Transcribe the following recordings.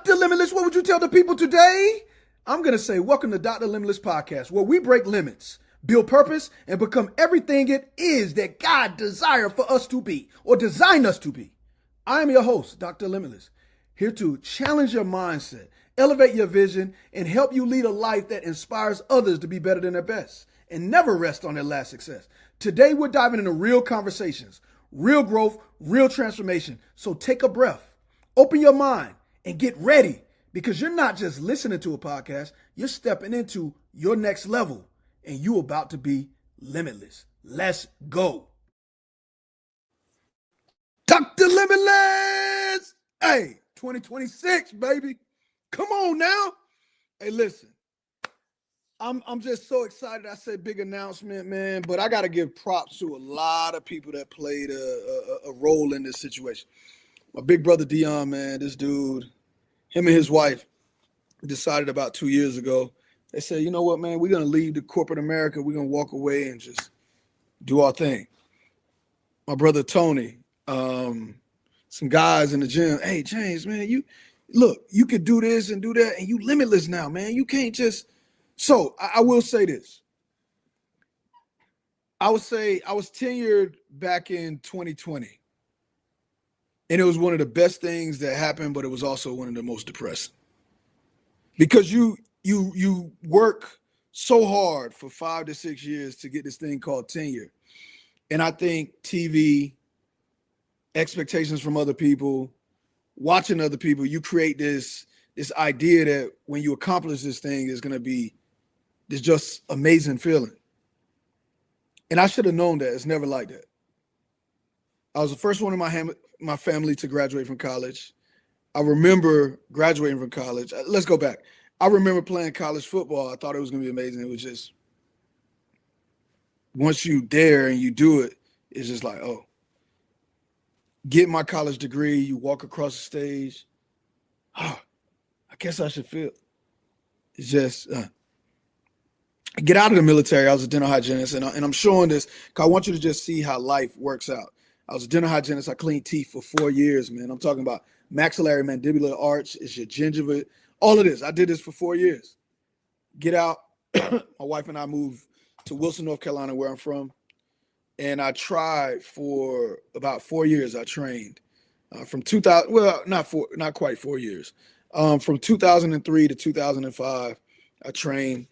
Dr. Limitless, what would you tell the people today? I'm going to say, welcome to Dr. Limitless Podcast, where we break limits, build purpose, and become everything it is that God desired for us to be or designed us to be. I am your host, Dr. Limitless, here to challenge your mindset, elevate your vision, and help you lead a life that inspires others to be better than their best and never rest on their last success. Today, we're diving into real conversations, real growth, real transformation. So take a breath, open your mind, and get ready, because you're not just listening to a podcast, you're stepping into your next level, and you're about to be limitless. Let's go. Dr. Limitless! Hey, 2026, baby. Come on now. Hey, listen. I'm just so excited. I said big announcement, man, but I got to give props to a lot of people that played a role in this situation. My big brother Dion, man, this dude, him and his wife decided about 2 years ago. They said, you know what, man, we're going to leave the corporate America. We're going to walk away and just do our thing. My brother Tony, some guys in the gym, hey, James, man, you could do this and do that, and you limitless now, man. You can't just. So I will say this. I would say I was tenured back in 2020. And it was one of the best things that happened, but it was also one of the most depressing. Because you work so hard for 5 to 6 years to get this thing called tenure. And I think TV, expectations from other people, watching other people, you create this idea that when you accomplish this thing, it's going to be this just amazing feeling. And I should have known that. It's never like that. I was the first one in my family to graduate from college. I remember graduating from college. Let's go back. I remember playing college football. I thought it was going to be amazing. It was just, once you dare and you do it, it's just like, oh. Get my college degree, you walk across the stage. Oh, I guess I should feel. It's just, get out of the military. I was a dental hygienist, and I'm showing this because I want you to just see how life works out. I was a dental hygienist. I cleaned teeth for 4 years, man. I'm talking about maxillary mandibular arch. It's your gingiva. All of this. I did this for 4 years. Get out. My wife and I moved to Wilson, North Carolina, where I'm from. And I tried for about 4 years. I trained from 2000. Well, not quite 4 years. From 2003 to 2005, I trained.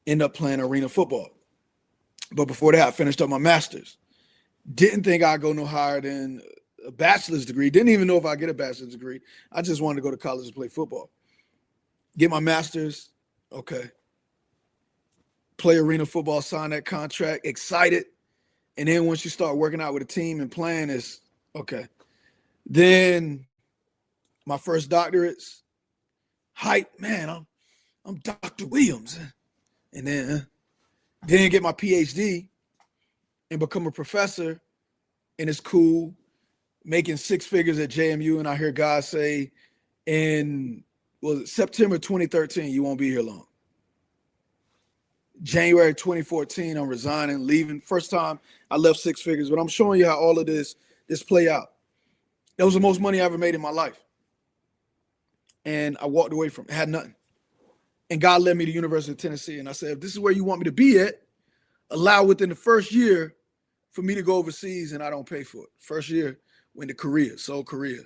Ended up playing arena football. But before that, I finished up my master's. Didn't think I'd go no higher than a bachelor's degree. Didn't even know if I'd get a bachelor's degree. I just wanted to go to college and play football. Get my master's. Okay. Play arena football, sign that contract, excited. And then once you start working out with a team and playing, it's okay. Then my first doctorates, hype, man, I'm Dr. Williams. And then get my PhD and become a professor, and it's cool, making 6 figures at JMU. And I hear guys say in September 2013, you won't be here long. January 2014, I'm resigning, leaving. First time I left 6 figures, but I'm showing you how all of this play out. That was the most money I ever made in my life. And I walked away from it, had nothing. And God led me to University of Tennessee. And I said, if this is where you want me to be at, allow within the first year for me to go overseas and I don't pay for it. First year, went to Korea, Seoul, Korea.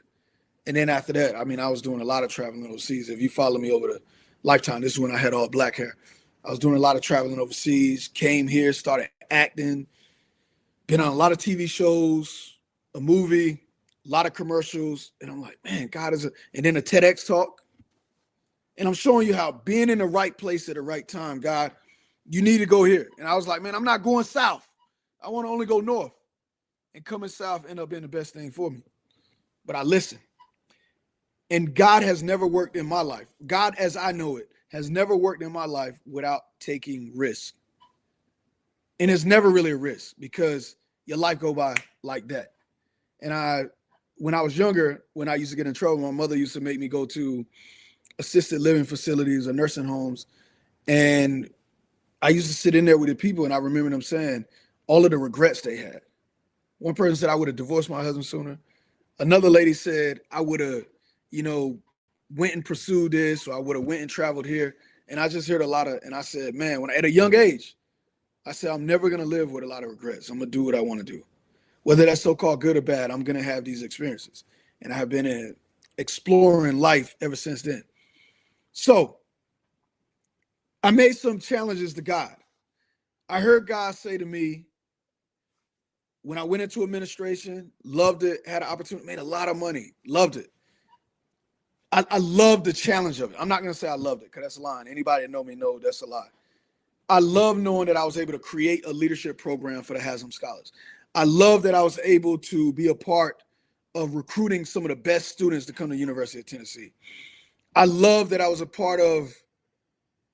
And then after that, I mean, I was doing a lot of traveling overseas. If you follow me over the lifetime, this is when I had all black hair. I was doing a lot of traveling overseas, came here, started acting, been on a lot of TV shows, a movie, a lot of commercials. And I'm like, man, God is and then a TEDx talk. And I'm showing you how being in the right place at the right time, God, you need to go here. And I was like, man, I'm not going south. I want to only go north. And coming south ended up being the best thing for me. But I listened. And God has never worked in my life. God, as I know it, has never worked in my life without taking risks. And it's never really a risk because your life go by like that. And when I was younger, when I used to get in trouble, my mother used to make me go to assisted living facilities or nursing homes. And I used to sit in there with the people, and I remember them saying all of the regrets they had. One person said, I would have divorced my husband sooner. Another lady said, I would have, went and pursued this, or I would have went and traveled here. And I just heard a lot of, and I said, man, when at a young age, I said, I'm never going to live with a lot of regrets. I'm going to do what I want to do. Whether that's so-called good or bad, I'm going to have these experiences. And I have been exploring life ever since then. So I made some challenges to God. I heard God say to me, when I went into administration, loved it, had an opportunity, made a lot of money, loved it. I love the challenge of it. I'm not going to say I loved it because that's a lie. Anybody that know me know that's a lie. I love knowing that I was able to create a leadership program for the Haslam Scholars. I love that I was able to be a part of recruiting some of the best students to come to the University of Tennessee. I love that I was a part of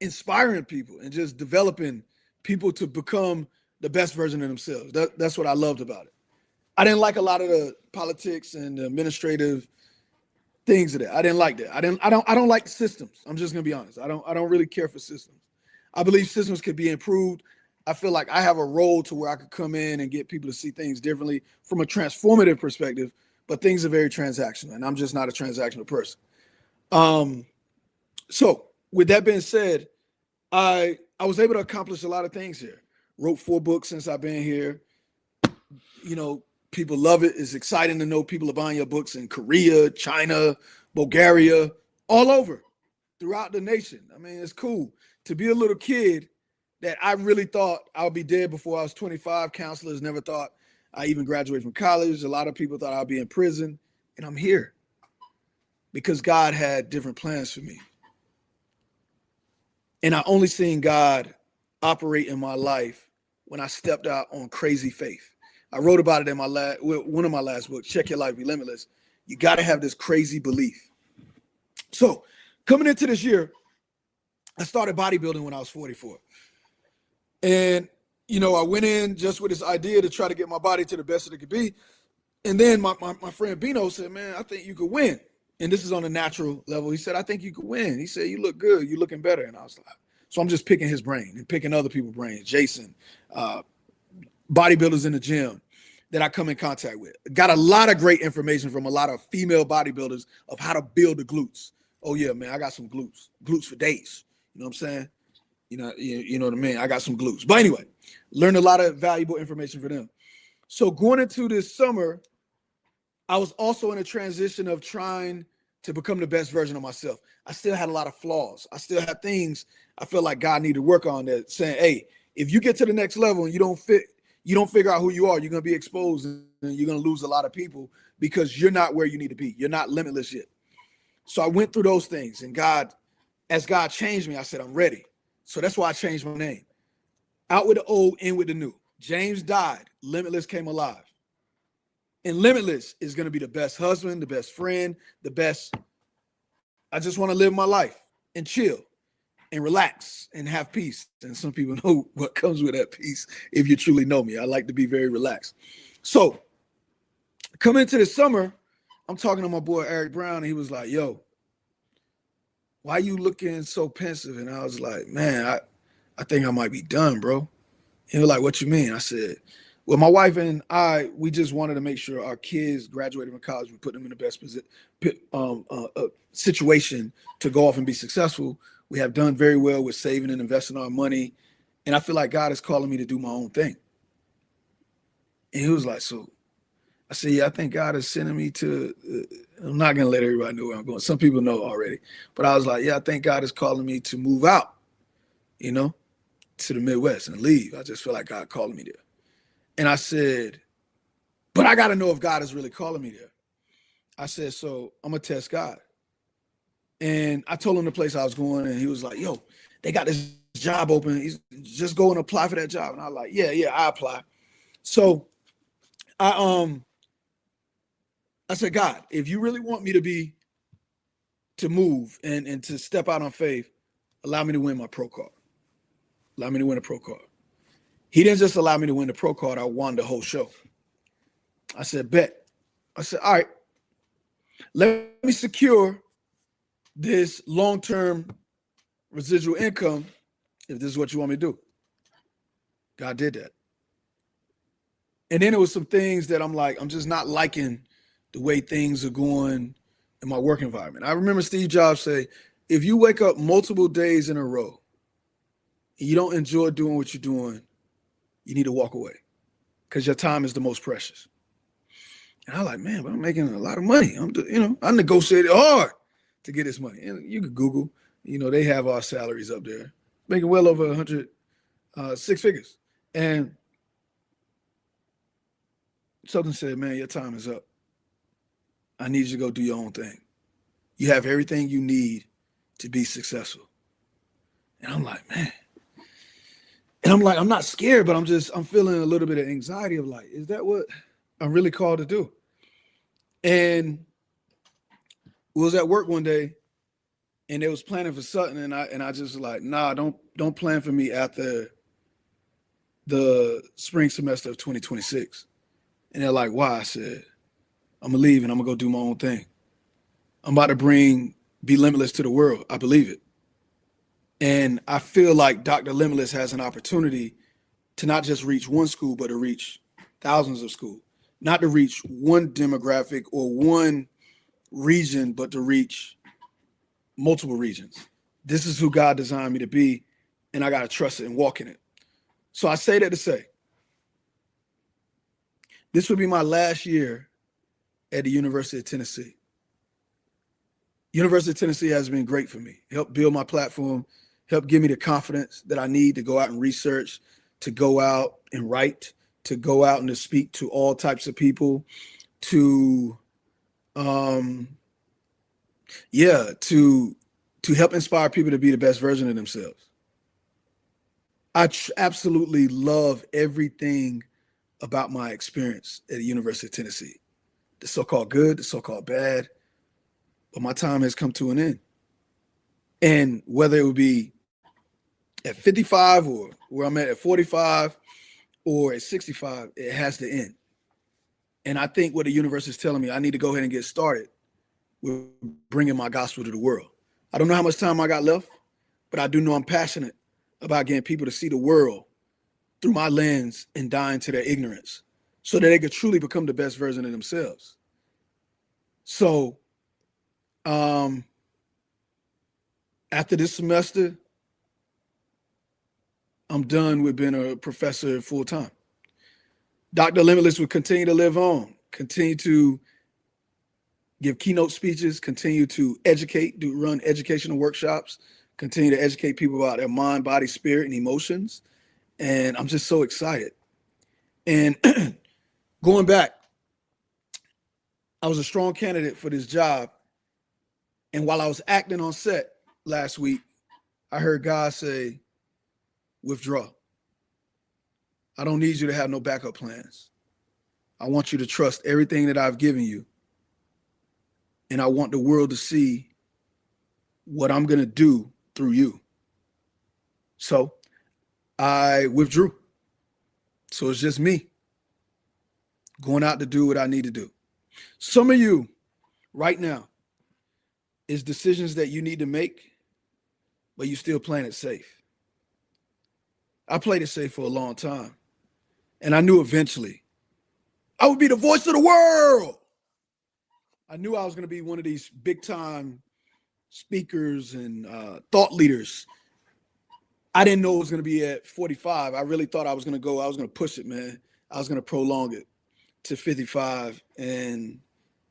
inspiring people and just developing people to become the best version of themselves. That's what I loved about it. I didn't like a lot of the politics and the administrative things of that. I didn't like that. I don't like systems. I'm just gonna be honest. I don't really care for systems. I believe systems could be improved. I feel like I have a role to where I could come in and get people to see things differently from a transformative perspective, but things are very transactional, and I'm just not a transactional person. So with that being said, I was able to accomplish a lot of things here. Wrote 4 books since I've been here. You know, people love it. It's exciting to know people are buying your books in Korea, China, Bulgaria, all over, throughout the nation. I mean, it's cool to be a little kid that I really thought I would be dead before I was 25. Counselors never thought I even graduated from college. A lot of people thought I'd be in prison, and I'm here because God had different plans for me. And I only seen God operate in my life when I stepped out on crazy faith. I wrote about it in one of my last books, Check Your Life, Be Limitless. You got to have this crazy belief. So coming into this year, I started bodybuilding when I was 44. And, you know, I went in just with this idea to try to get my body to the best it could be. And then my friend Bino said, man, I think you could win. And this is on a natural level. He said, I think you could win. He said, you look good. You're looking better. And I was like, so I'm just picking his brain and picking other people's brains. Jason, bodybuilders in the gym that I come in contact with. Got a lot of great information from a lot of female bodybuilders of how to build the glutes. Oh yeah, man, I got some glutes for days. You know what I'm saying? You know what I mean? I got some glutes. But anyway, learned a lot of valuable information for them. So going into this summer, I was also in a transition of trying to become the best version of myself. I still had a lot of flaws. I still had things I feel like God needed to work on, that saying, hey, if you get to the next level and you don't figure out who you are, you're going to be exposed and you're going to lose a lot of people because you're not where you need to be. You're not limitless yet. So I went through those things, and as God changed me, I said, I'm ready. So that's why I changed my name. Out with the old, in with the new. James died. Limitless came alive. And Limitless is going to be the best husband, the best friend, the best. I just want to live my life and chill and relax and have peace. And some people know what comes with that peace if you truly know me. I like to be very relaxed. So coming into the summer, I'm talking to my boy Eric Brown, and he was like, yo, why you looking so pensive? And I was like, man, I think I might be done, bro. He was like, what you mean? I said, well, my wife and I, we just wanted to make sure our kids graduated from college. We put them in the best situation to go off and be successful. We have done very well with saving and investing our money. And I feel like God is calling me to do my own thing. And he was like, so I said, yeah, I think God is sending me to, I'm not going to let everybody know where I'm going. Some people know already. But I was like, yeah, I think God is calling me to move out, to the Midwest and leave. I just feel like God calling me there. And I said, but I got to know if God is really calling me there. I said, so I'm going to test God. And I told him the place I was going, and he was like, yo, they got this job open. He's just go and apply for that job. And I was like, yeah, I apply. So I said, God, if you really want me to move and to step out on faith, allow me to win my pro card. Allow me to win a pro card. He didn't just allow me to win the pro card. I won the whole show. I said, bet. I said, all right, let me secure this long-term residual income if this is what you want me to do. God did that. And then there was some things that I'm like, I'm just not liking the way things are going in my work environment. I remember Steve Jobs say, if you wake up multiple days in a row and you don't enjoy doing what you're doing, you need to walk away because your time is the most precious. And I'm like, man, but I'm making a lot of money. I negotiated hard to get this money. And you could Google, they have our salaries up there, making well over 100, 6 figures. And something said, man, your time is up. I need you to go do your own thing. You have everything you need to be successful. And I'm like, man. And I'm like, I'm not scared, but I'm feeling a little bit of anxiety of like, is that what I'm really called to do? And we was at work one day and they was planning for something. And I just was like, nah, don't plan for me after the spring semester of 2026. And they're like, why? I said, I'm gonna leave and I'm gonna go do my own thing. I'm about to be limitless to the world. I believe it. And I feel like Dr. Limitless has an opportunity to not just reach one school, but to reach thousands of schools. Not to reach one demographic or one region, but to reach multiple regions. This is who God designed me to be, and I got to trust it and walk in it. So I say that to say, this would be my last year at the University of Tennessee. University of Tennessee has been great for me. Helped build my platform, helped give me the confidence that I need to go out and research, to go out and write, to go out and to speak to all types of people, to help inspire people to be the best version of themselves. I absolutely love everything about my experience at the University of Tennessee. The so-called good, the so-called bad, but my time has come to an end. And whether it would be at 55 or where I'm at 45 or at 65, it has to end. And I think what the universe is telling me, I need to go ahead and get started with bringing my gospel to the world. I don't know how much time I got left, but I do know I'm passionate about getting people to see the world through my lens and dying to their ignorance so that they could truly become the best version of themselves. So after this semester, I'm done with being a professor full time. Dr. Limitless will continue to live on, continue to give keynote speeches, continue to educate, run educational workshops, continue to educate people about their mind, body, spirit, and emotions. And I'm just so excited. And going back, I was a strong candidate for this job. And while I was acting on set last week, I heard God say, withdraw. I don't need you to have no backup plans. I want you to trust everything that I've given you. And I want the world to see what I'm going to do through you. So I withdrew. So it's just me going out to do what I need to do. Some of you right now is decisions that you need to make, but you still playing it safe. I played it safe for a long time. And I knew eventually I would be the voice of the world. I knew I was going to be one of these big time speakers and thought leaders. I didn't know it was going to be at 45. I really thought I was going to push it, man. I was going to prolong it to 55. And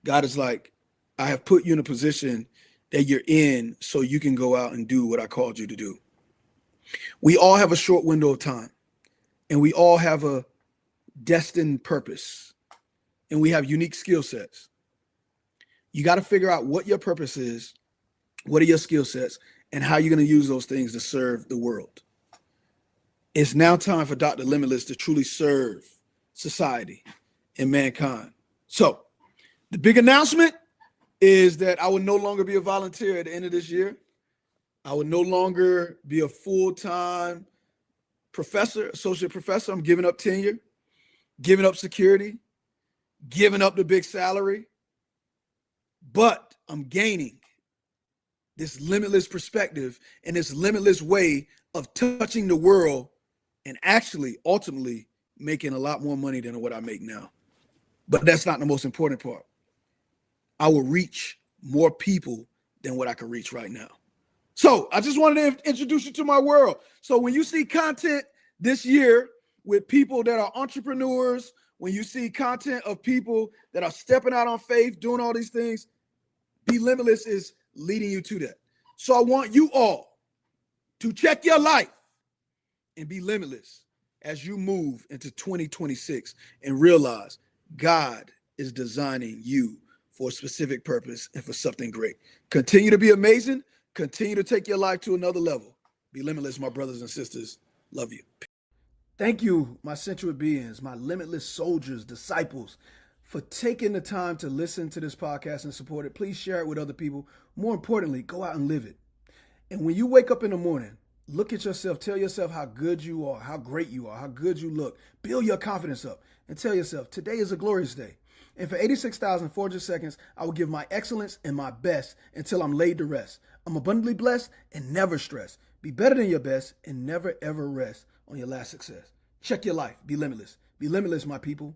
God is like, I have put you in a position that you're in so you can go out and do what I called you to do. We all have a short window of time, and we all have a destined purpose, and we have unique skill sets. You got to figure out what your purpose is, what are your skill sets, and how you're going to use those things to serve the world. It's now time for Dr. Limitless to truly serve society and mankind. So the big announcement is that I will no longer be a volunteer at the end of this year. I will no longer be a full-time professor, associate professor. I'm giving up tenure, giving up security, giving up the big salary. But I'm gaining this limitless perspective and this limitless way of touching the world and actually ultimately making a lot more money than what I make now. But that's not the most important part. I will reach more people than what I can reach right now. So I just wanted to introduce you to my world. So when you see content this year with people that are entrepreneurs, when you see content of people that are stepping out on faith, doing all these things, Be Limitless is leading you to that. So I want you all to check your life and be limitless as you move into 2026 and realize God is designing you for a specific purpose and for something great. Continue to be amazing. Continue to take your life to another level. Be limitless, my brothers and sisters. Love you. Thank you, my sentient beings, my limitless soldiers, disciples, for taking the time to listen to this podcast and support it. Please share it with other people. More importantly, go out and live it. And when you wake up in the morning, look at yourself, tell yourself how good you are, how great you are, how good you look. Build your confidence up and tell yourself, today is a glorious day. And for 86,400 seconds, I will give my excellence and my best until I'm laid to rest. I'm abundantly blessed and never stressed. Be better than your best and never ever rest on your last success. Check your life. Be limitless. Be limitless, my people.